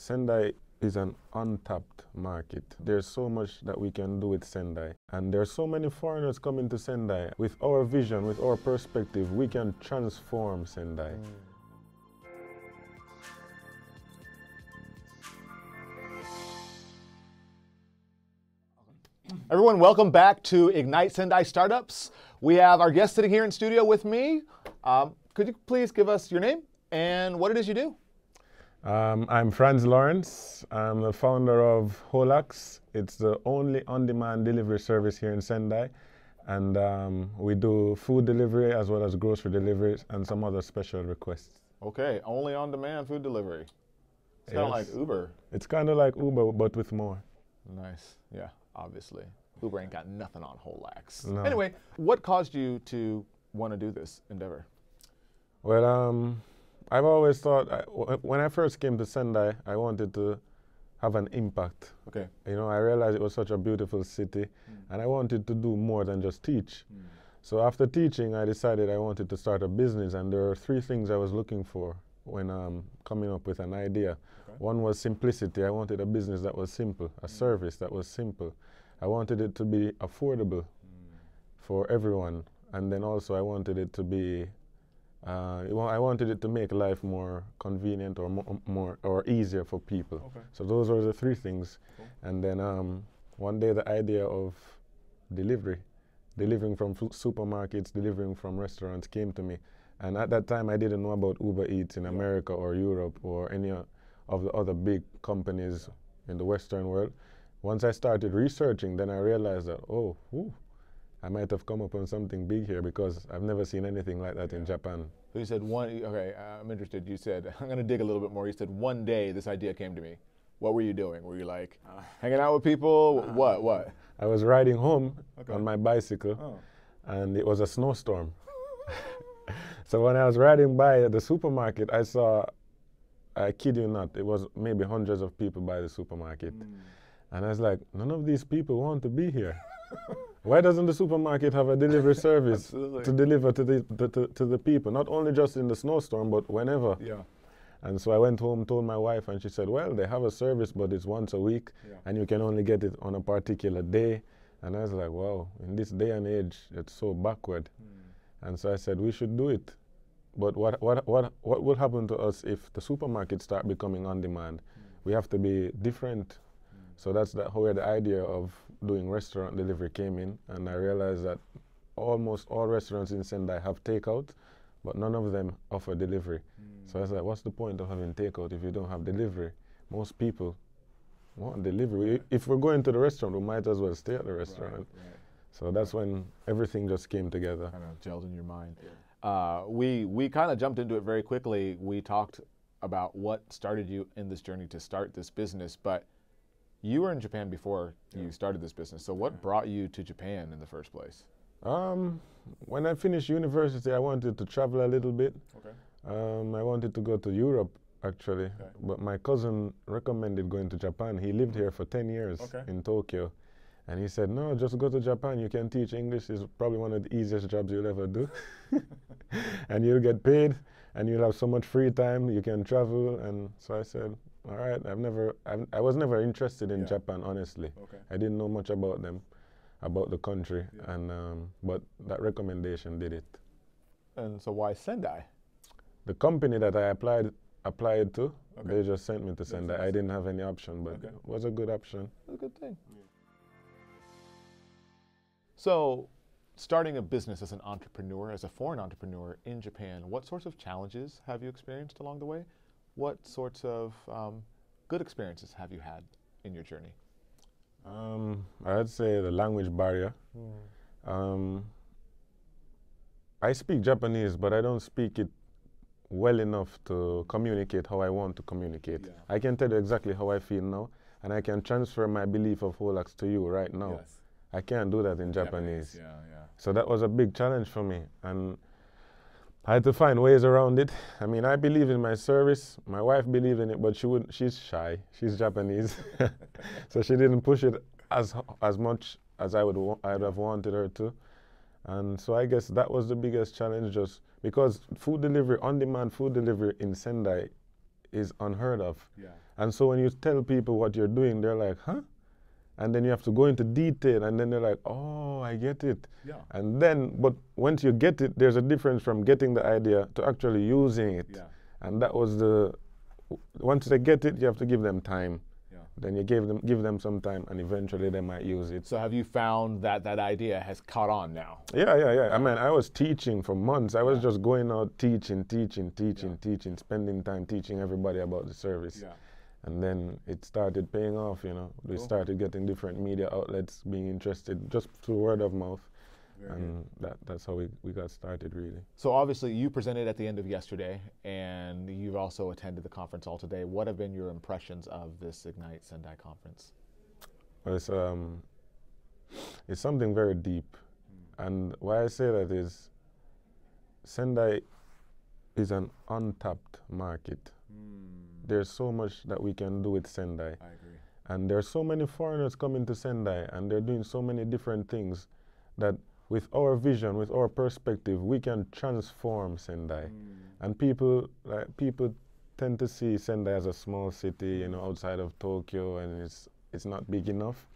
Sendai is an untapped market. There's so much that we can do with Sendai. And there's so many foreigners coming to Sendai. With our vision, with our perspective, we can transform Sendai. Everyone, welcome back to Ignite Sendai Startups. We have our guest sitting here in studio with me. Could you please give us your name and what it is you do? I'm Fanz Lawrence. I'm the founder of Holax. It's the only on-demand delivery service here in Sendai. And we do food delivery as well as grocery deliveries and some other special requests. Okay, only on-demand food delivery. It's kind of like Uber. It's kind of like Uber, but with more. Nice, yeah, obviously. Uber ain't got nothing on Holax. No. Anyway, what caused you to want to do this endeavor? Well, I've always thought, when I first came to Sendai, I wanted to have an impact. Okay. You know, I realized it was such a beautiful city, and I wanted to do more than just teach. So after teaching, I decided I wanted to start a business, and there are three things I was looking for when coming up with an idea. Okay. One was simplicity. I wanted a business that was simple, a service that was simple. I wanted it to be affordable for everyone, and then also I wanted it to be I wanted it to make life more convenient or more easier for people. Okay. So those were the three things. Cool. And then one day the idea of delivering from supermarkets, delivering from restaurants came to me. And at that time I didn't know about Uber Eats in America or Europe or any of the other big companies in the Western world. Once I started researching, then I realized that, I might have come up on something big here because I've never seen anything like that in Japan. So you said okay, I'm interested. You said, I'm going to dig a little bit more. You said one day this idea came to me. What were you doing? Were you like hanging out with people? What? I was riding home on my bicycle and it was a snowstorm. So when I was riding by the supermarket, I saw, I kid you not, it was maybe hundreds of people by the supermarket. And I was like, none of these people want to be here. Why doesn't the supermarket have a delivery service to deliver to the people, not only just in the snowstorm, but whenever? Yeah. And so I went home, told my wife, and she said, well, they have a service, but it's once a week, and you can only get it on a particular day. And I was like, wow, in this day and age, it's so backward. And so I said, we should do it. But what will happen to us if the supermarkets start becoming on demand? We have to be different. So that's where the idea of doing restaurant delivery came in, and I realized that almost all restaurants in Sendai have takeout, but none of them offer delivery. So I was like, what's the point of having takeout if you don't have delivery? Most people want delivery. If we're going to the restaurant, we might as well stay at the restaurant. Right. So that's when everything just came together. Kind of gelled in your mind. Yeah. We kind of jumped into it very quickly. We talked about what started you in this journey to start this business, but you were in Japan before you started this business. So what brought you to Japan in the first place? When I finished university, I wanted to travel a little bit. Okay. I wanted to go to Europe, actually. Okay. But my cousin recommended going to Japan. He lived here for 10 years in Tokyo. And he said, no, just go to Japan. You can teach English. It's probably one of the easiest jobs you'll ever do. And you'll get paid, and you'll have so much free time. You can travel. And so I said, all right, I was never interested in Japan, honestly. Okay. I didn't know much about them, about the country, and but that recommendation did it. And so why Sendai? The company that I applied to, they just sent me to Sendai. I didn't have any option, but it was a good option. That's a good thing. So, starting a business as an entrepreneur, as a foreign entrepreneur in Japan, what sorts of challenges have you experienced along the way? What sorts of good experiences have you had in your journey? I'd say the language barrier. I speak Japanese, but I don't speak it well enough to communicate how I want to communicate. I can tell you exactly how I feel now, and I can transfer my belief of Holax to you right now. I can't do that in Japanese. So that was a big challenge for me, and I had to find ways around it. I mean, I believe in my service. My wife believed in it, but she's shy. She's Japanese. So she didn't push it as much as I'd have wanted her to. And so I guess that was the biggest challenge, just because food delivery, on-demand food delivery in Sendai is unheard of. Yeah. And so when you tell people what you're doing, they're like, huh? And then you have to go into detail, and then they're like, oh, I get it. Yeah. And then, but once you get it, there's a difference from getting the idea to actually using it. Yeah. And that was once they get it, you have to give them time. Yeah. Then you give them some time, and eventually they might use it. So have you found that that idea has caught on now? Yeah. I mean, I was teaching for months. I was just going out teaching, spending time teaching everybody about the service. Yeah. And then it started paying off, you know. We started getting different media outlets being interested just through word of mouth. And that's how we got started, really. So obviously you presented at the end of yesterday, and you've also attended the conference all today. What have been your impressions of this Ignite Sendai conference? Well, it's something very deep. And why I say that is Sendai is an untapped market. There's so much that we can do with Sendai. I agree. And there's so many foreigners coming to Sendai, and they're doing so many different things that with our vision, with our perspective, we can transform Sendai. And people tend to see Sendai as a small city, you know, outside of Tokyo, and it's not big enough.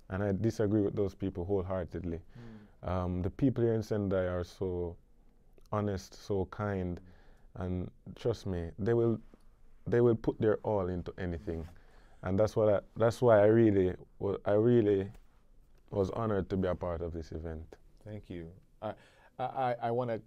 And I disagree with those people wholeheartedly. The people here in Sendai are so honest, so kind, and trust me, they will put their all into anything. And that's why I really was honored to be a part of this event. Thank you. I want to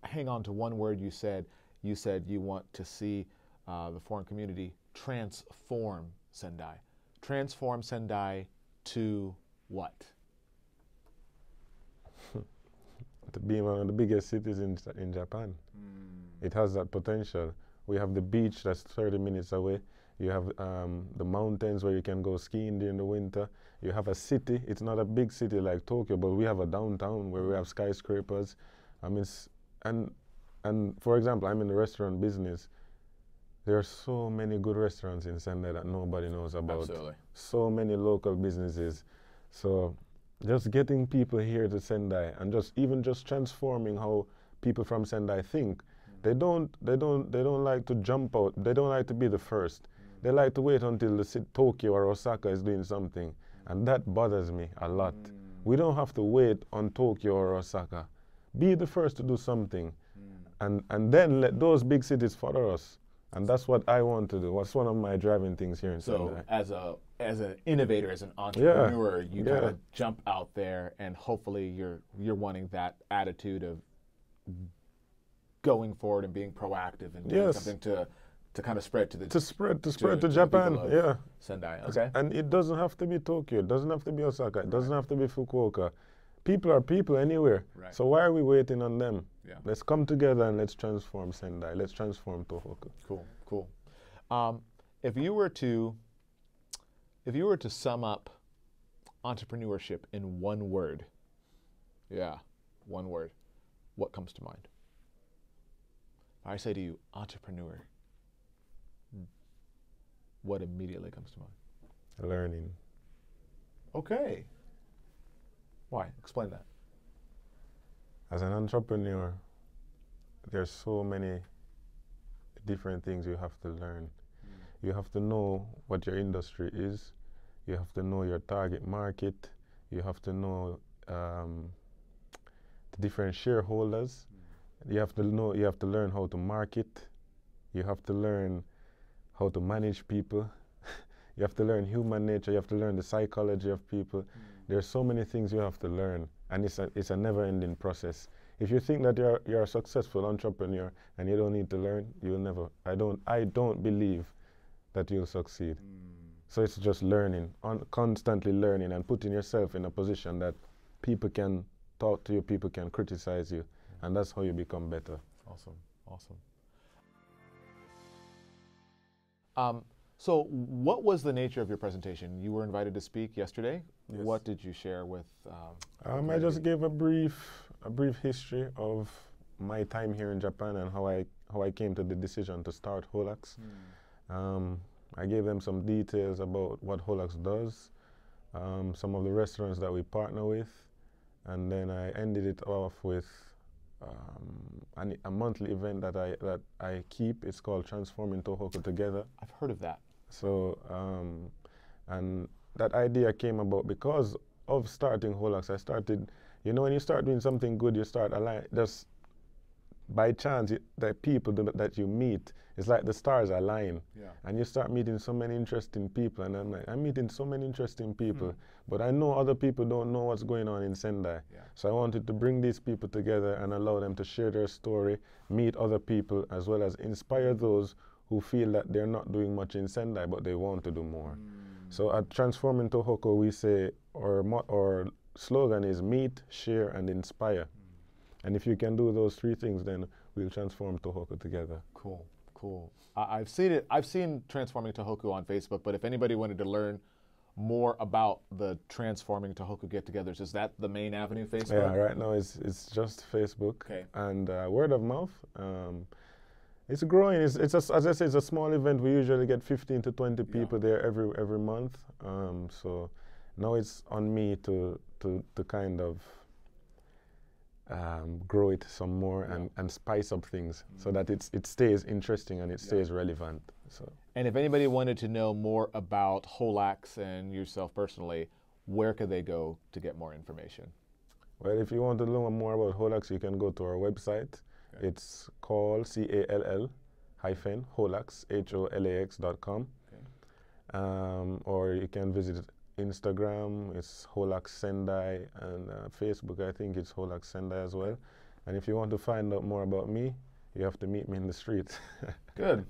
hang on to one word you said. You said you want to see the foreign community transform Sendai. Transform Sendai to what? To be one of the biggest cities in Japan. It has that potential. We have the beach that's 30 minutes away. You have the mountains where you can go skiing during the winter. You have a city. It's not a big city like Tokyo, but we have a downtown where we have skyscrapers. I mean, and for example, I'm in the restaurant business. There are so many good restaurants in Sendai that nobody knows about. Absolutely. So many local businesses. So just getting people here to Sendai and just transforming how people from Sendai think. They don't like to jump out. They don't like to be the first. They like to wait until Tokyo or Osaka is doing something. And that bothers me a lot. We don't have to wait on Tokyo or Osaka. Be the first to do something. And then let those big cities follow us. And that's what I want to do. That's one of my driving things here in Sendai. So as an innovator, as an entrepreneur, you kind of jump out there, and hopefully you're wanting that attitude of going forward and being proactive and doing something to kind of spread to Japan. Sendai. Okay. And it doesn't have to be Tokyo. It doesn't have to be Osaka. It doesn't have to be Fukuoka. People are people anywhere. Right. So why are we waiting on them? Yeah. Let's come together and let's transform Sendai. Let's transform Tohoku. Cool. If you were to sum up entrepreneurship in one word, one word, what comes to mind? I say to you, entrepreneur. What immediately comes to mind? Learning. Okay. Why? Explain that. As an entrepreneur, there's so many different things you have to learn. You have to know what your industry is. You have to know your target market. You have to know the different shareholders. You have to learn how to market. You have to learn how to manage people. You have to learn human nature. You have to learn the psychology of people. There's so many things you have to learn, and it's a never-ending process. If you think that you're a successful entrepreneur and you don't need to learn, you'll never. I don't believe that you'll succeed. So it's just learning, constantly learning, and putting yourself in a position that people can talk to you, people can criticize you, and that's how you become better. Awesome. So what was the nature of your presentation? You were invited to speak yesterday. Yes. What did you share with? I just gave a brief history of my time here in Japan and how I came to the decision to start Holax. I gave them some details about what Holax does, some of the restaurants that we partner with, and then I ended it off with a monthly event that I keep. It's called Transforming Tohoku Together. I've heard of that. So, and that idea came about because of starting Holax. I started, you know, when you start doing something good, you start just by chance, the people that you meet, it's like the stars align. Yeah. And you start meeting so many interesting people. And I'm like, I'm meeting so many interesting people, but I know other people don't know what's going on in Sendai. Yeah. So I wanted to bring these people together and allow them to share their story, meet other people, as well as inspire those who feel that they're not doing much in Sendai, but they want to do more. So at Transforming Tohoku, we say, our slogan is meet, share, and inspire. And if you can do those three things, then we'll transform Tohoku together. Cool, cool. I've seen it. I've seen Transforming Tohoku on Facebook, but if anybody wanted to learn more about the Transforming Tohoku get-togethers, is that the main avenue, Facebook? Yeah, right now it's just Facebook. Okay. And word of mouth. It's growing. As I say, it's a small event. We usually get 15 to 20 people there every month. So now it's on me to kind of grow it some more and spice up things so that it stays interesting and it stays relevant. So. And if anybody wanted to know more about Holax and yourself personally, where could they go to get more information? Well, if you want to learn more about Holax, you can go to our website. Okay. It's called CALL-Holax, HOLAX.com. Okay. Or you can visit Instagram, it's Holax Sendai, and Facebook, I think it's Holax Sendai as well. And if you want to find out more about me, you have to meet me in the streets. Good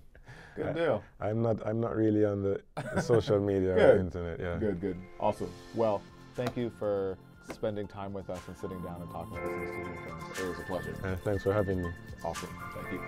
deal. I'm not really on the social media or internet. Yeah. Good. Awesome. Well, thank you for spending time with us and sitting down and talking with us in the studio. It was a pleasure. Thanks for having me. Awesome. Thank you.